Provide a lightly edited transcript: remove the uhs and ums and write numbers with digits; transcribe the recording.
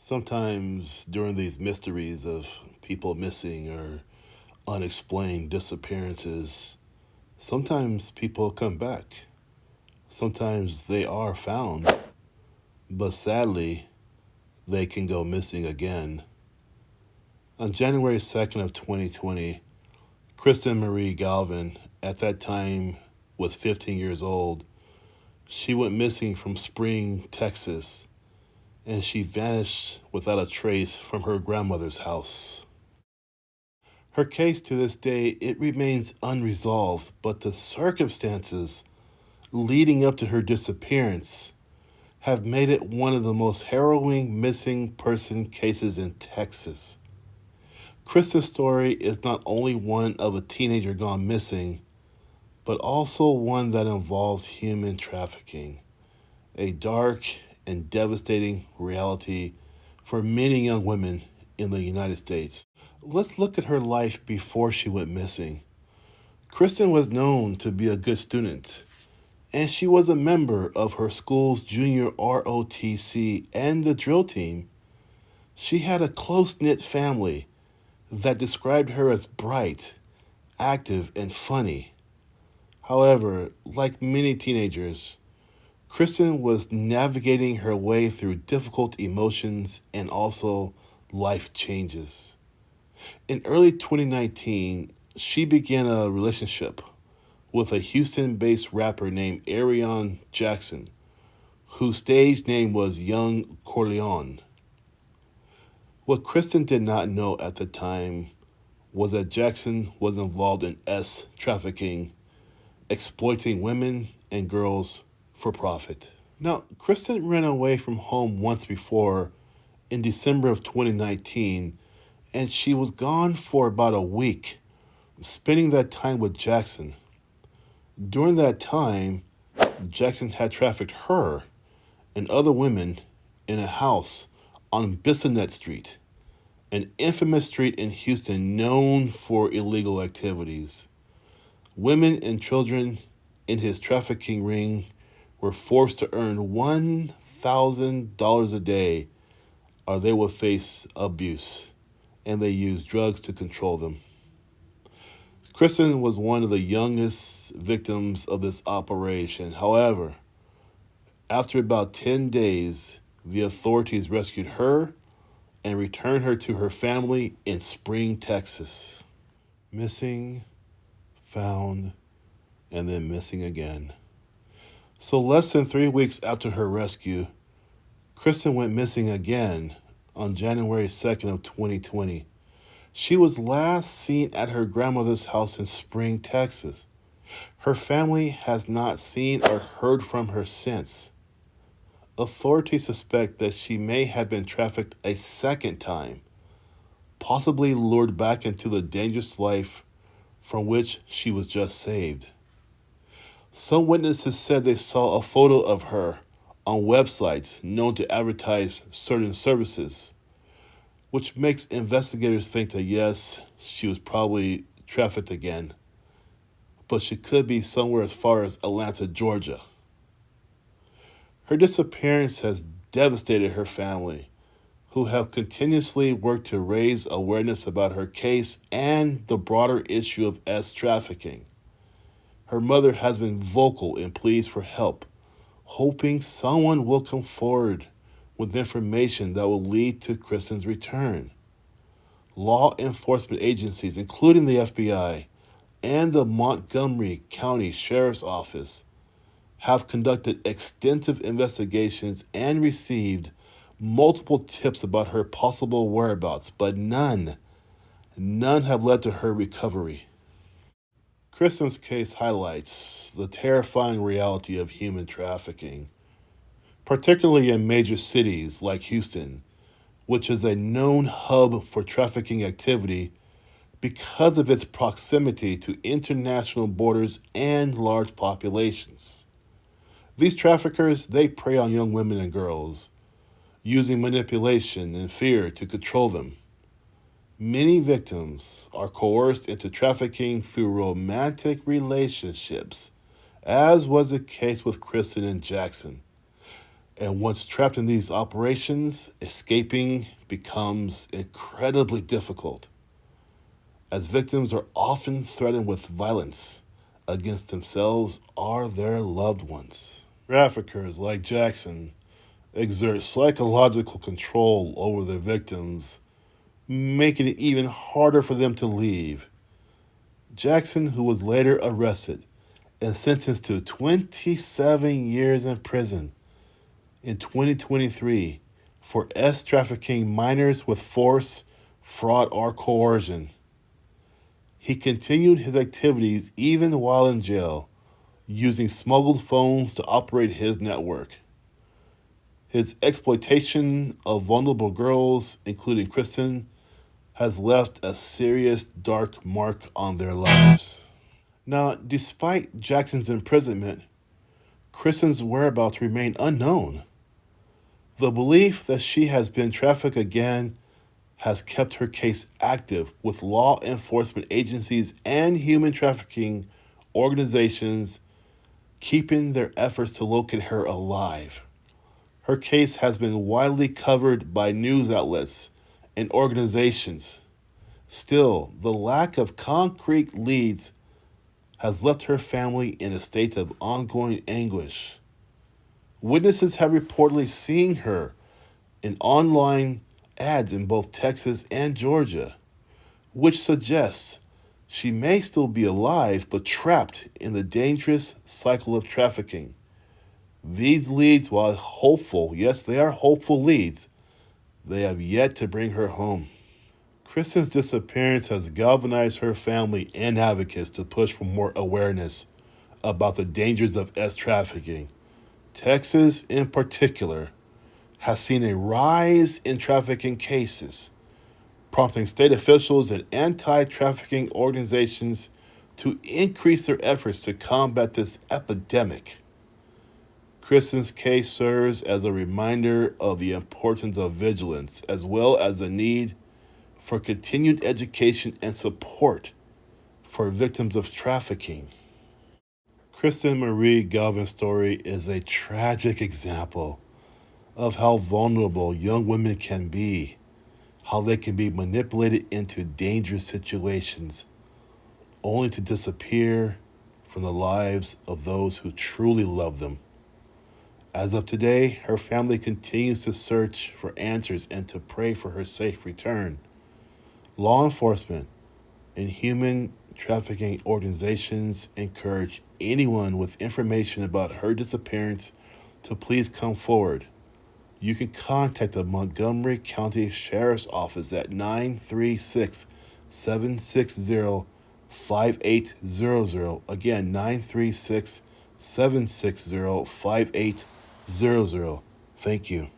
Sometimes during these mysteries of people missing or unexplained disappearances, sometimes people come back. Sometimes they are found, but sadly, they can go missing again. On January 2nd of 2020, Kristen Marie Galvan, at that time was 15 years old, she went missing from Spring, Texas, and she vanished without a trace from her grandmother's house. Her case to this day, it remains unresolved, but the circumstances leading up to her disappearance have made it one of the most harrowing missing person cases in Texas. Krista's story is not only one of a teenager gone missing, but also one that involves human trafficking, a dark and devastating reality for many young women in the United States. Let's look at her life before she went missing. Kristen was known to be a good student, and she was a member of her school's Junior ROTC and the drill team. She had a close knit family that described her as bright, active, and funny. However, like many teenagers, Kristen was navigating her way through difficult emotions and also life changes. In early 2019, she began a relationship with a Houston based rapper named Aryion Jackson, whose stage name was Yung Corleon. What Kristen did not know at the time was that Jackson was involved in trafficking, exploiting women and girls for profit. Now, Kristen ran away from home once before in December of 2019, and she was gone for about a week, spending that time with Jackson. During that time, Jackson had trafficked her and other women in a house on Bissonnet Street, an infamous street in Houston known for illegal activities. Women and children in his trafficking ring were forced to earn $1,000 a day or they would face abuse, and they used drugs to control them. Kristen was one of the youngest victims of this operation. However, after about 10 days, the authorities rescued her and returned her to her family in Spring, Texas. Missing, found, and then missing again. So less than 3 weeks after her rescue, Kristen went missing again on January 2nd of 2020. She was last seen at her grandmother's house in Spring, Texas. Her family has not seen or heard from her since. Authorities suspect that she may have been trafficked a second time, possibly lured back into the dangerous life from which she was just saved. Some witnesses said they saw a photo of her on websites known to advertise certain services, which makes investigators think that yes, she was probably trafficked again, but she could be somewhere as far as Atlanta, Georgia. Her disappearance has devastated her family, who have continuously worked to raise awareness about her case and the broader issue of trafficking. Her mother has been vocal in pleas for help, hoping someone will come forward with information that will lead to Kristen's return. Law enforcement agencies, including the FBI and the Montgomery County Sheriff's Office, have conducted extensive investigations and received multiple tips about her possible whereabouts, but none have led to her recovery. Kristen's case highlights the terrifying reality of human trafficking, particularly in major cities like Houston, which is a known hub for trafficking activity because of its proximity to international borders and large populations. These traffickers, they prey on young women and girls, using manipulation and fear to control them. Many victims are coerced into trafficking through romantic relationships, as was the case with Kristen and Jackson. And once trapped in these operations, escaping becomes incredibly difficult, as victims are often threatened with violence against themselves or their loved ones. Traffickers like Jackson exert psychological control over their victims, making it even harder for them to leave. Jackson, who was later arrested and sentenced to 27 years in prison in 2023 for trafficking minors with force, fraud, or coercion. He continued his activities even while in jail, using smuggled phones to operate his network. His exploitation of vulnerable girls, including Kristen, has left a serious dark mark on their lives. Now, despite Jackson's imprisonment, Kristen's whereabouts remain unknown. The belief that she has been trafficked again has kept her case active with law enforcement agencies and human trafficking organizations keeping their efforts to locate her alive. Her case has been widely covered by news outlets and organizations. Still, the lack of concrete leads has left her family in a state of ongoing anguish. Witnesses have reportedly seen her in online ads in both Texas and Georgia, which suggests she may still be alive but trapped in the dangerous cycle of trafficking. These leads, while hopeful, yes, they are hopeful leads, they have yet to bring her home. Kristen's disappearance has galvanized her family and advocates to push for more awareness about the dangers of trafficking. Texas, in particular, has seen a rise in trafficking cases, prompting state officials and anti trafficking organizations to increase their efforts to combat this epidemic. Kristen's case serves as a reminder of the importance of vigilance, as well as the need for continued education and support for victims of trafficking. Kristen Marie Galvan's story is a tragic example of how vulnerable young women can be, how they can be manipulated into dangerous situations only to disappear from the lives of those who truly love them. As of today, her family continues to search for answers and to pray for her safe return. Law enforcement and human trafficking organizations encourage anyone with information about her disappearance to please come forward. You can contact the Montgomery County Sheriff's Office at 936 760 5800. Again, 936 760 5800. Thank you.